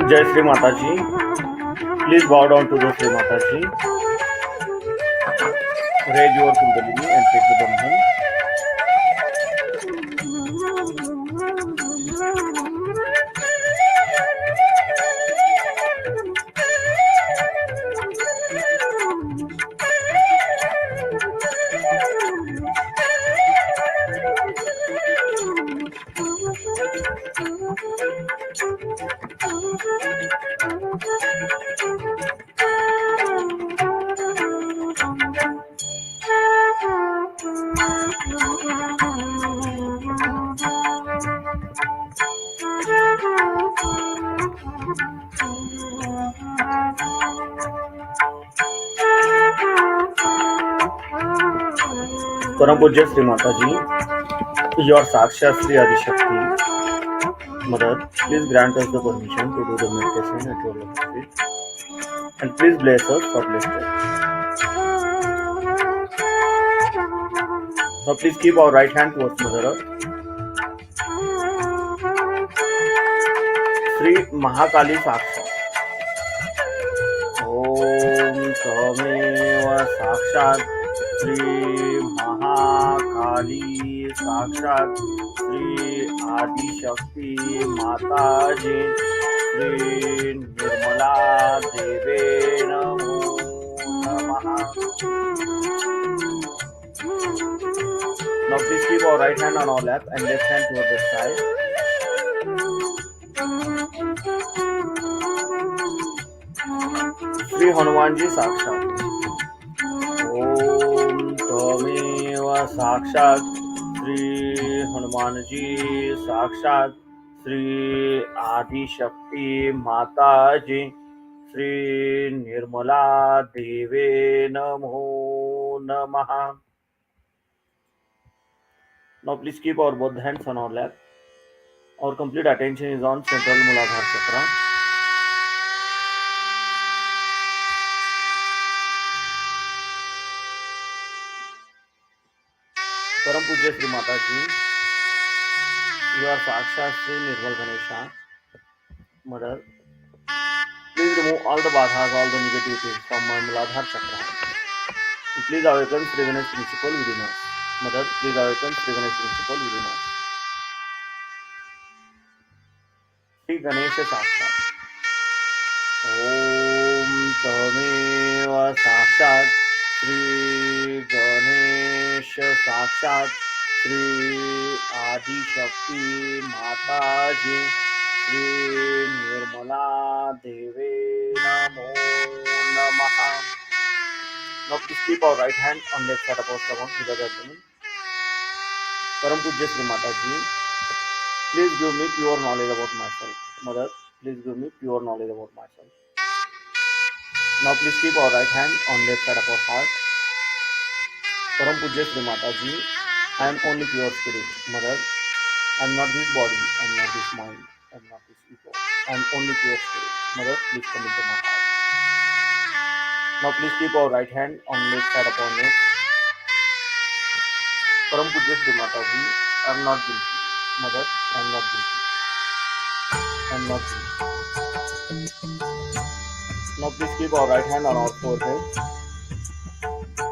Jai Shri Mataji. Please bow down to the Shri Mataji. Raise your Kundalini and take the Bandhan. Param Pujya Shri Mataji, your Saksha Shri Adi Shakti Mother, please grant us the permission to do the meditation at your lotus feet, and please bless us for blessed. Now please keep our right hand towards Mother Earth. Shri Mahakali Saksha. Om Tameva Sakshat Shri Mahakali Sakshat Shri Adi Shakti Mataji Shri Nirmala Deve Namo Namaha. Now please keep our right hand on our lap and left hand toward the sky. Shri Hanumanji Sakshat. Om Tameva Sakshat Shri Hanumanji Sakshat Shri Adi Shakti Mataji Shri Nirmala Deve Namo Namaha. Now please keep our both hands on our lap. Our complete attention is on central Muladhara Chakra. Param Pujya Shri Mataji, you are Saksha Shri Nirmal Ganesha, Mother. Please remove all the badhas, all the negativities from my Muladhara Chakra. And please awaken Shri Ganesh principle within us. Mother, please awaken Shri Ganesh principle within us. Shri Ganesha Saksha. Om Tameva Sakshat Shri Ganesha Sakshat Shri Adi Shakti Mataji Shri Nirmala Deve Namo Namaha. Now please keep our right hand on left side of our stomach below the abdomen. Param Pujya Shri Mataji, please give me pure knowledge about myself. Mother, please give me pure knowledge about myself. Now please keep our right hand on left side of our heart. Param Pujya Shri Mataji, I am only pure spirit. Mother, I am not this body, I am not this mind, I am not this ego. I am only pure spirit. Mother, please come into my heart. Now please keep our right hand on left side of our neck. Param Pujya Shri Mataji, I am not guilty. Mother, I am not guilty. I am not guilty. Now please keep our right hand on our forehead.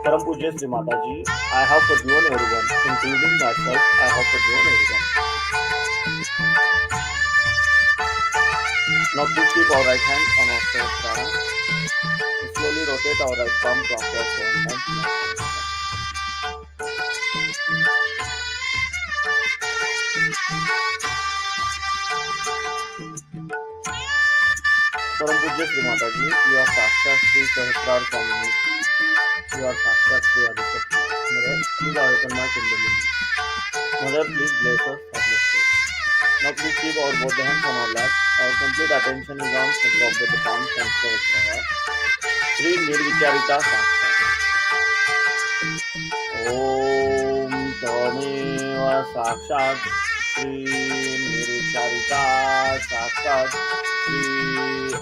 Param Pujya Shri Mataji, I have forgiven everyone, including myself. I have forgiven everyone. Now please keep our right hand on our throat prana. Slowly rotate our right palm clockwise 7 times in our throat. Param Pujya Shri Mataji, you are Sakshat Shri Sahasrar Swamini. You are Sakshat Shri Adishakti. Mother, please awaken my Kundalini. Mother, please bless us, harmless us. Now please keep our both the hands on our lap. Our complete attention is on center of both the palms and Sahasrara. Shri Nirvicharita Sakshat. Om Tameva Sakshat Shri Nirvicharita Sakshat Shri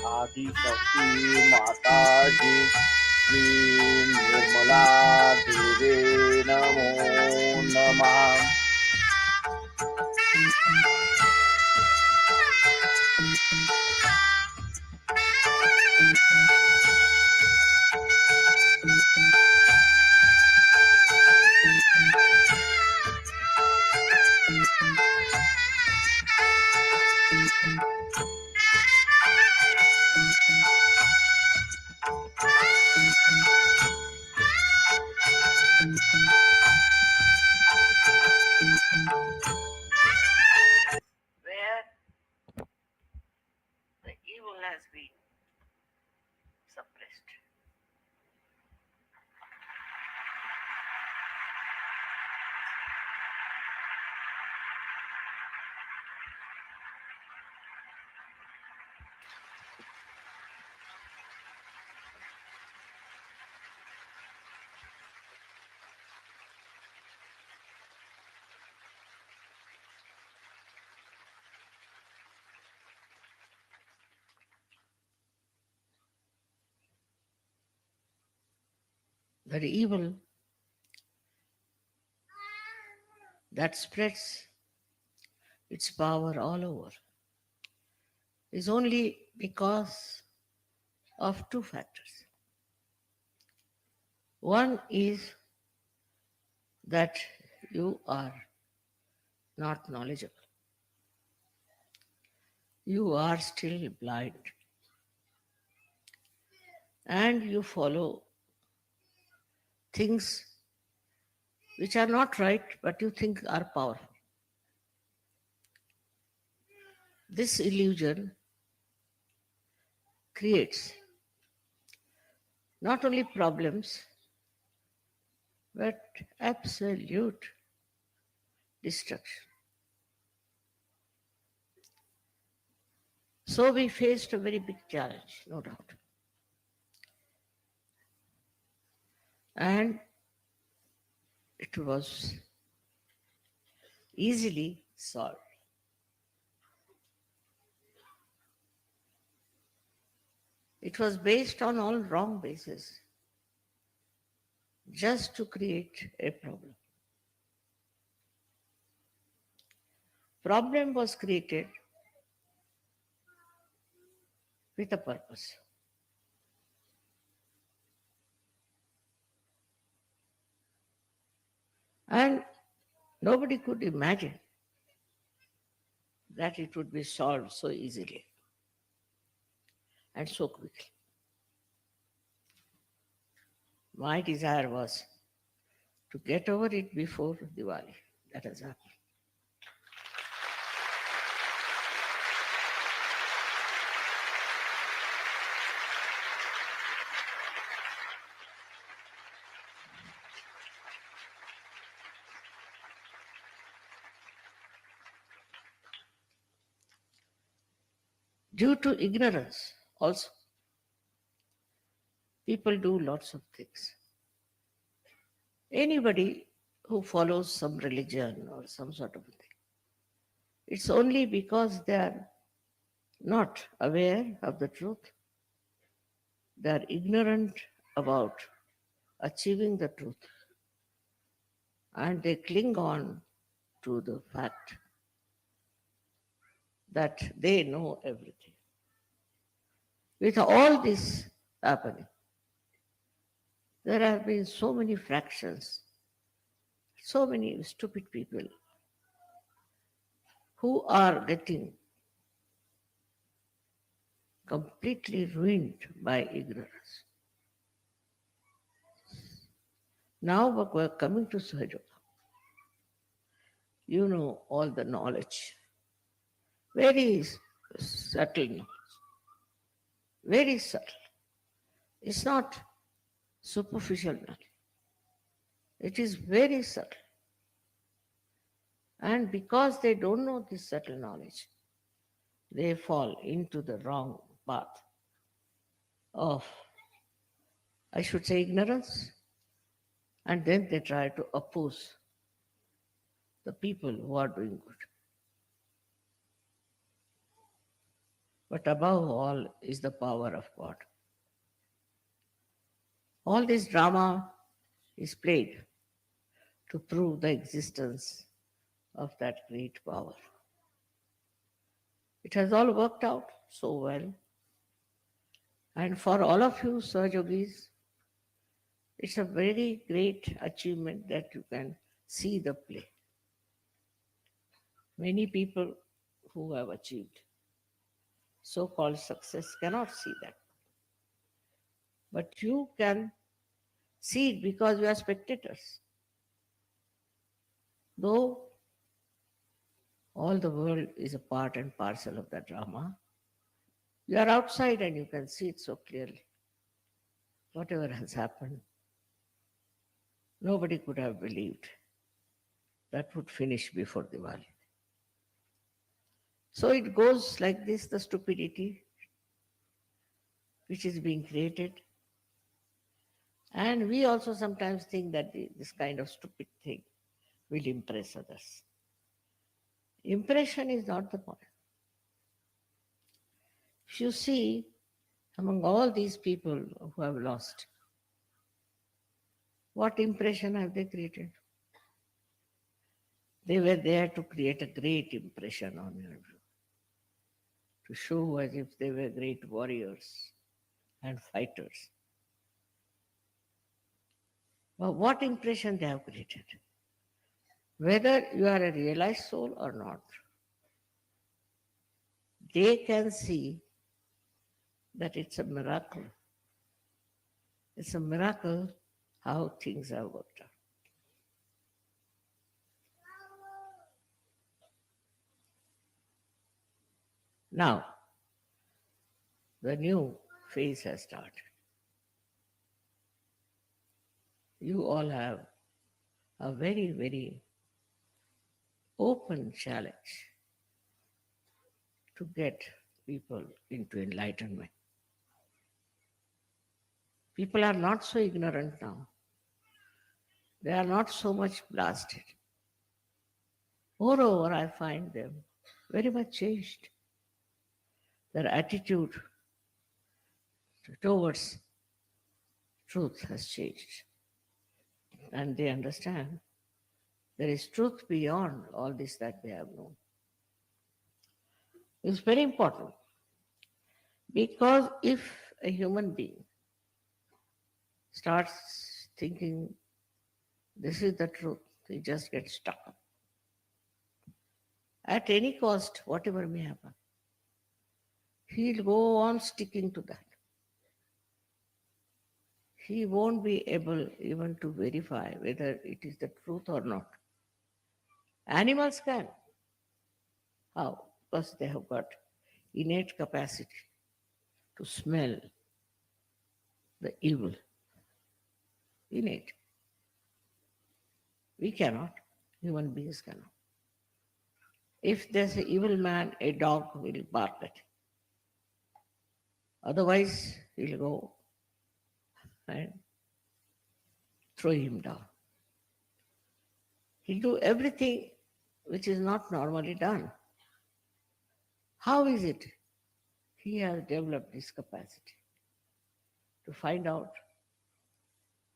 Adi Shakti Mataji Shri Nirmala Deve Namo Namah. Where the evil has been suppressed. The evil that spreads its power all over is only because of two factors. One is that you are not knowledgeable, you are still blind, and you follow things which are not right but you think are powerful. This illusion creates not only problems but absolute destruction. So we faced a very big challenge, no doubt. And it was easily solved. It was based on all wrong bases, just to create a problem. Problem was created with a purpose. And nobody could imagine that it would be solved so easily and so quickly. My desire was to get over it before Diwali. That has happened. Due to ignorance, also, people do lots of things. Anybody who follows some religion or some sort of thing, it's only because they are not aware of the truth, they are ignorant about achieving the truth. and they cling on to the fact that they know everything. With all this happening, there have been so many fractions, so many stupid people who are getting completely ruined by ignorance. Now we're coming to Sahajayoga. You know all the knowledge, very subtle knowledge, very subtle. It's not superficial knowledge. It is very subtle. And because they don't know this subtle knowledge, they fall into the wrong path of, I should say, ignorance, and then they try to oppose the people who are doing good. But above all is the power of God. All this drama is played to prove the existence of that great power. It has all worked out so well. And for all of you, Sahajogis, it's a very great achievement that you can see the play. Many people who have achieved so called success cannot see that. But you can see it because you are spectators. Though all the world is a part and parcel of the drama, you are outside and you can see it so clearly. Whatever has happened, nobody could have believed that would finish before Diwali. So it goes like this, the stupidity which is being created. And we also sometimes think that this kind of stupid thing will impress others. Impression is not the point. If you see, among all these people who have lost, what impression have they created? They were there to create a great impression on you, to show as if they were great warriors and fighters. But what impression they have created? Whether you are a realized soul or not, they can see that it's a miracle. It's a miracle how things have worked out. Now, the new phase has started. You all have a very, very open challenge to get people into enlightenment. People are not so ignorant now. They are not so much blasted. Moreover, I find them very much changed. Their attitude towards truth has changed. And they understand there is truth beyond all this that they have known. It's very important because if a human being starts thinking this is the truth, he just gets stuck. At any cost, whatever may happen, he'll go on sticking to that. He won't be able even to verify whether it is the truth or not. Animals can. How? Because they have got innate capacity to smell the evil. Innate. We cannot. Human beings cannot. If there's an evil man, a dog will bark at him. Otherwise, he'll go and throw him down. He'll do everything which is not normally done. How is it? He has developed this capacity to find out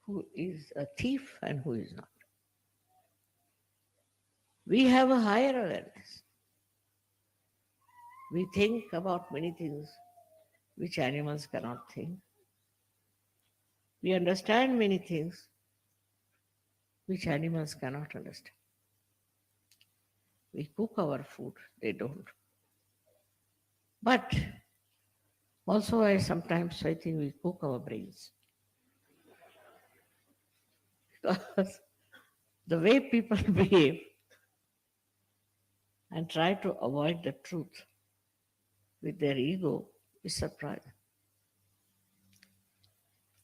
who is a thief and who is not. We have a higher awareness. We think about many things which animals cannot think. We understand many things which animals cannot understand. We cook our food, they don't. But also, I think we cook our brains because the way people behave and try to avoid the truth with their ego is surprising.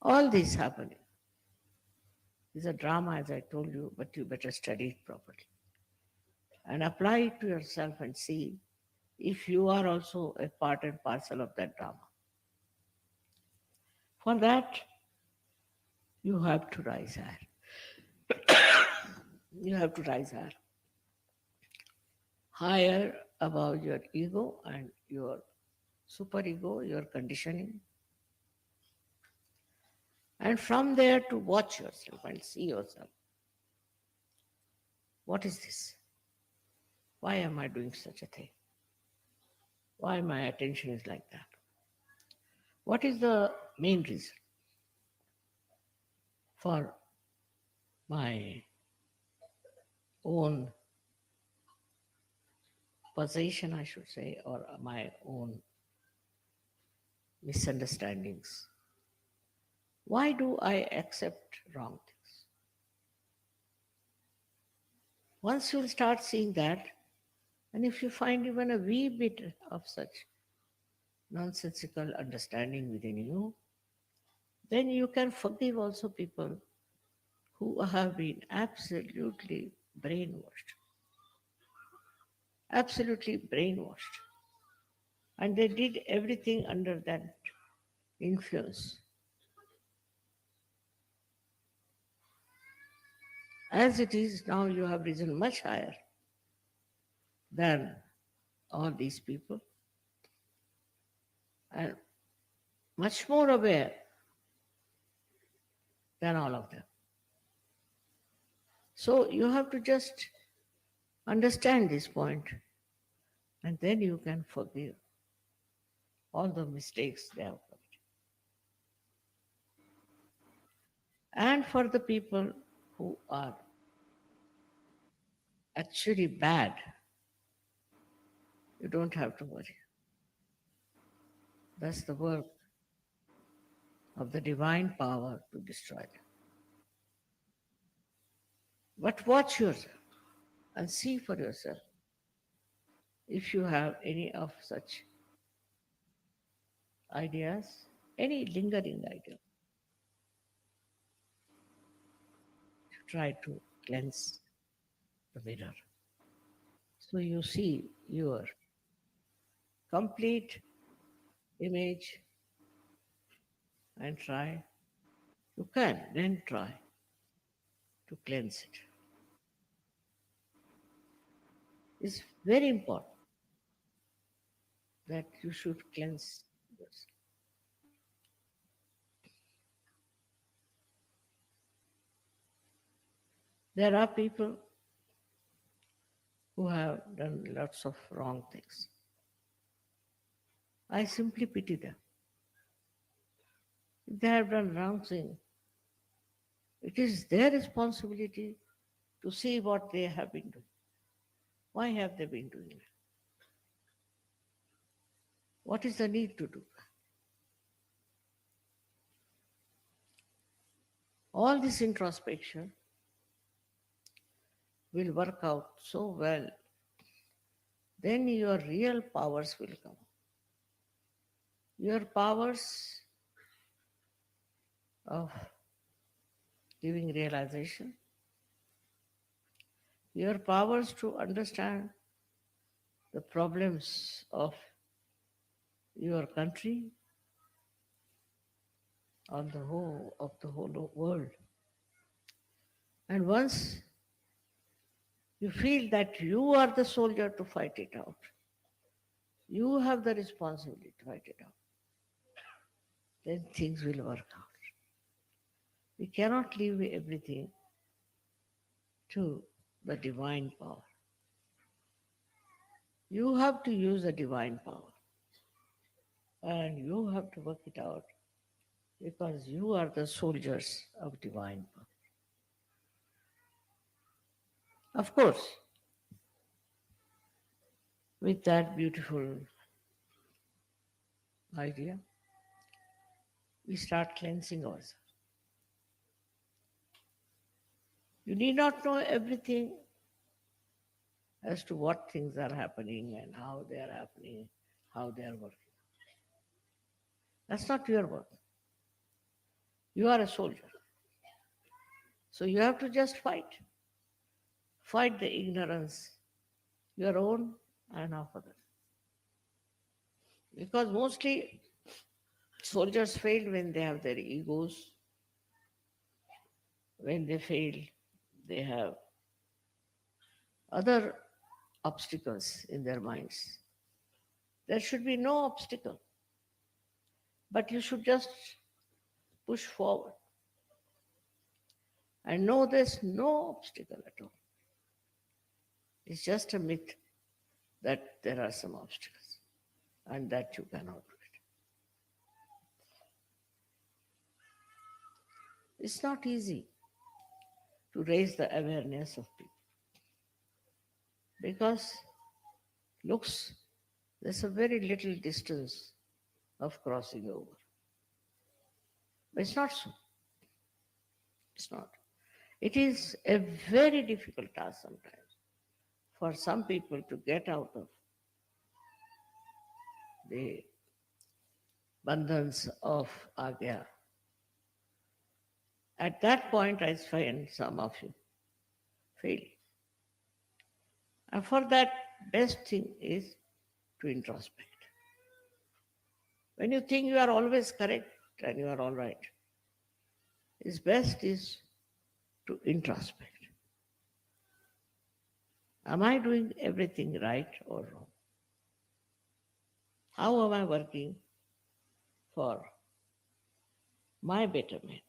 All this happening is a drama, as I told you, but you better study it properly and apply it to yourself and see if you are also a part and parcel of that drama. For that, you have to rise higher. You have to rise higher, higher above your ego and your superego, your conditioning, and from there to watch yourself and see yourself. What is this? Why am I doing such a thing? Why my attention is like that? What is the main reason for my own possession, I should say, or my own misunderstandings? Why do I accept wrong things? Once you'll start seeing that, and if you find even a wee bit of such nonsensical understanding within you, then you can forgive also people who have been absolutely brainwashed. Absolutely brainwashed. And they did everything under that influence. As it is now, you have risen much higher than all these people and much more aware than all of them. So you have to just understand this point and then you can forgive all the mistakes they have committed. And for the people who are actually bad, you don't have to worry. That's the work of the divine power to destroy them. But watch yourself and see for yourself if you have any of such ideas, any lingering idea, to try to cleanse the mirror. So you see your complete image and try, you can then try to cleanse it. It's very important that you should cleanse yourself. There are people who have done lots of wrong things. I simply pity them. If they have done wrong thing, it is their responsibility to see what they have been doing. Why have they been doing it? What is the need to do? All this introspection will work out so well, then your real powers will come. Your powers of giving realization, your powers to understand the problems of your country, on the whole of the whole world. And once you feel that you are the soldier to fight it out, you have the responsibility to fight it out, then things will work out. We cannot leave everything to the divine power. You have to use the divine power and you have to work it out because you are the soldiers of divine power. Of course, with that beautiful idea, we start cleansing ourselves. You need not know everything as to what things are happening and how they are happening, how they are working. That's not your work. You are a soldier. So you have to just fight. Fight the ignorance, your own and of others. Because mostly soldiers fail when they have their egos, when they fail, they have other obstacles in their minds. There should be no obstacle, but you should just push forward and know there's no obstacle at all. It's just a myth that there are some obstacles and that you cannot do it. It's not easy to raise the awareness of people because looks there's a very little distance of crossing over. But it's not so. It's not. It is a very difficult task sometimes for some people to get out of the bandhans of agya. At that point, I find some of you fail. And for that, best thing is to introspect. When you think you are always correct and you are all right, it's best is to introspect. Am I doing everything right or wrong? How am I working for my betterment?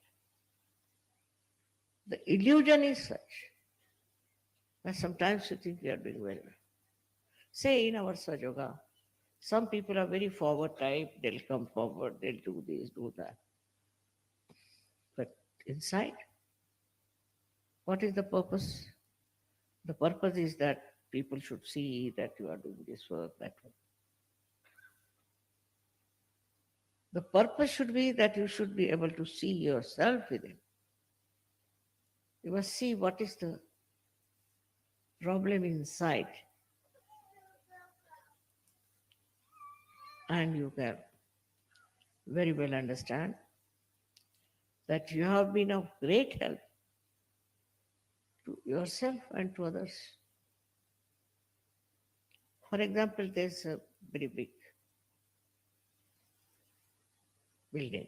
The illusion is such that sometimes you think you are doing well. Say in our Sahajayoga, some people are very forward type, they'll come forward, they'll do this, do that. But inside, what is the purpose? The purpose is that people should see that you are doing this work, that work. The purpose should be that you should be able to see yourself within. You must see what is the problem inside, and you can very well understand that you have been of great help to yourself and to others. For example, there's a very big building,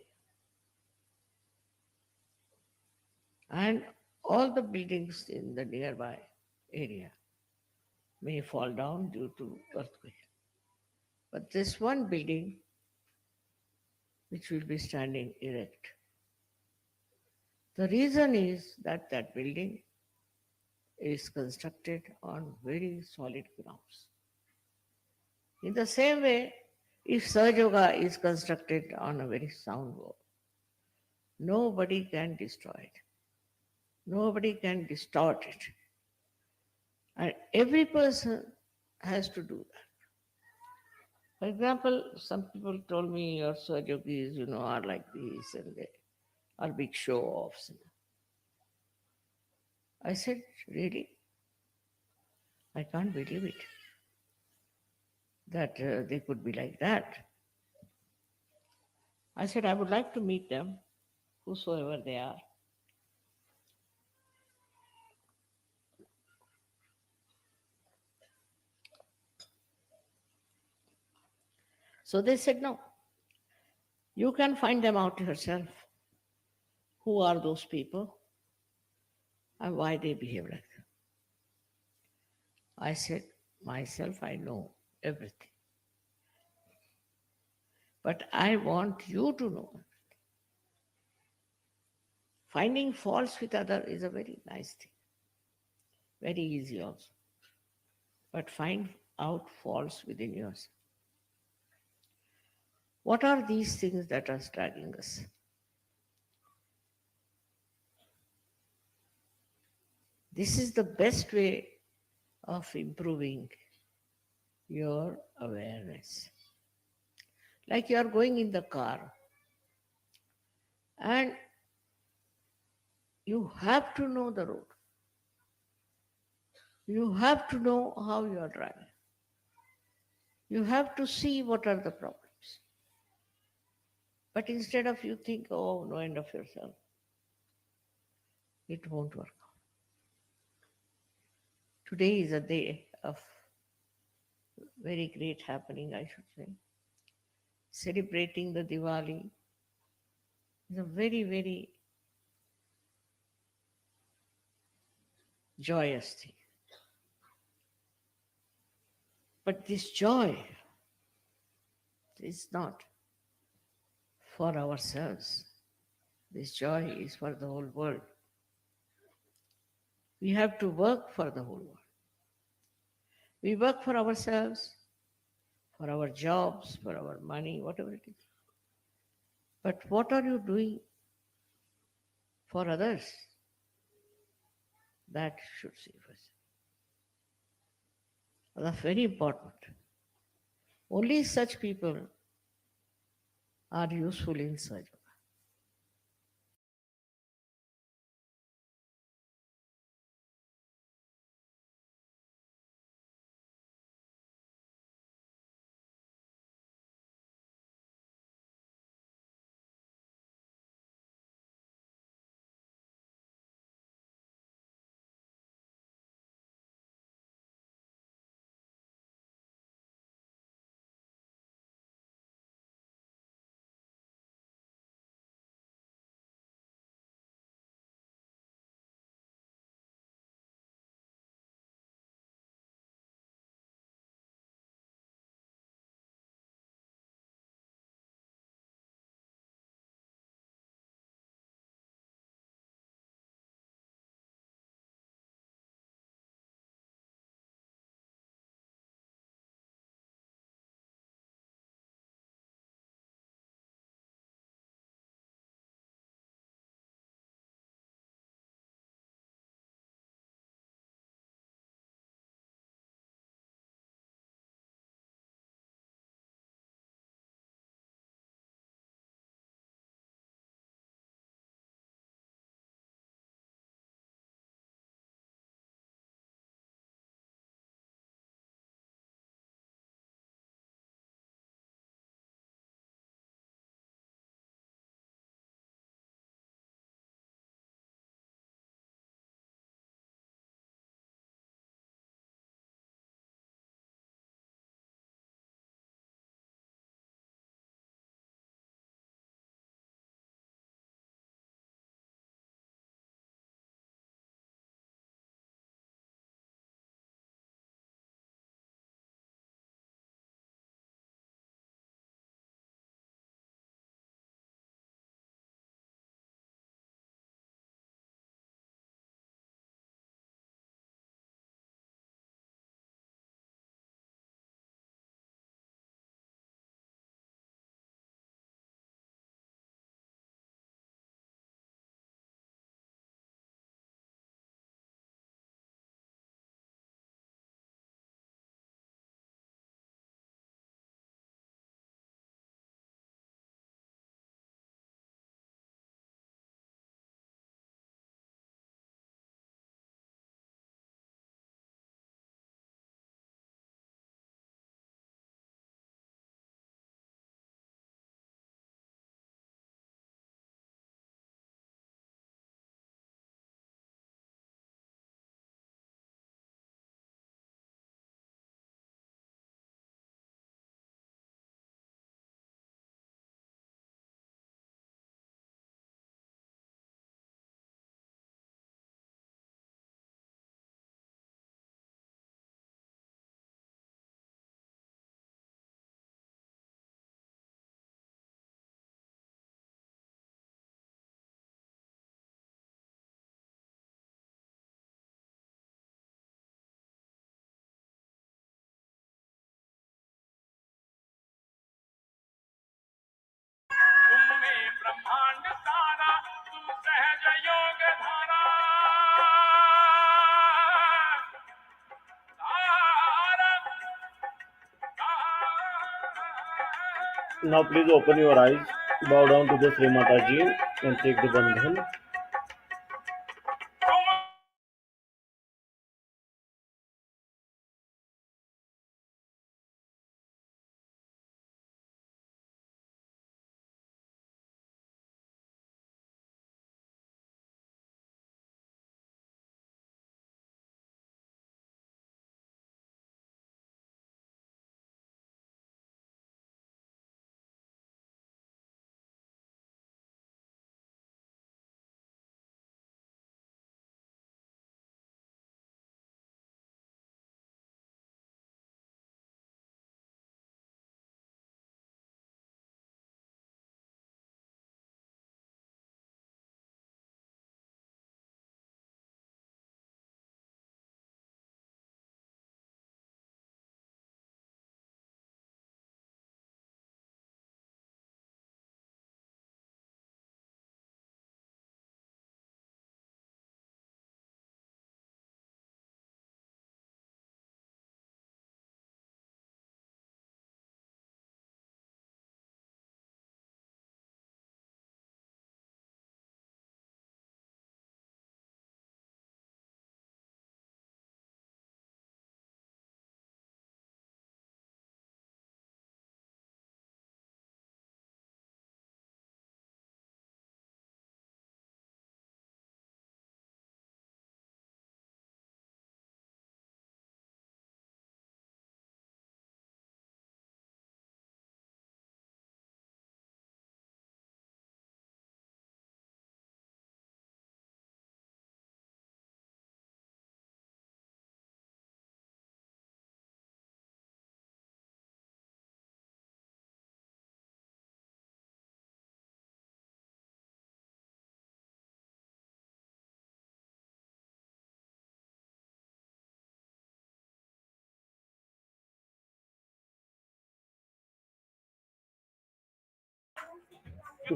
and all the buildings in the nearby area may fall down due to earthquake. But this one building which will be standing erect. The reason is that that building is constructed on very solid grounds. In the same way, if Sahajayoga is constructed on a very sound wall, nobody can destroy it. Nobody can distort it. And every person has to do that. For example, some people told me your Sahajogis, are like this and they are big show offs. I said, really? I can't believe it that they could be like that. I said, I would like to meet them, whosoever they are. So they said, no, you can find them out yourself. Who are those people and why they behave like that? I said, myself, I know everything. But I want you to know. Finding faults with other is a very nice thing. Very easy also. But find out falls within yourself. What are these things that are dragging us? This is the best way of improving your awareness. Like you are going in the car and you have to know the road. You have to know how you are driving. You have to see what are the problems. But instead of you think, oh, no end of yourself, it won't work out. Today is a day of very great happening, I should say. Celebrating the Diwali is a very, very joyous thing. But this joy is not for ourselves. This joy is for the whole world. We have to work for the whole world. We work for ourselves, for our jobs, for our money, whatever it is. But what are you doing for others? That should see first. That's very important. Only such people are useful in Sahajayoga. Now please open your eyes, bow down to the Shri Mataji and take the bandhan.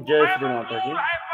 Jai Shri Mataji.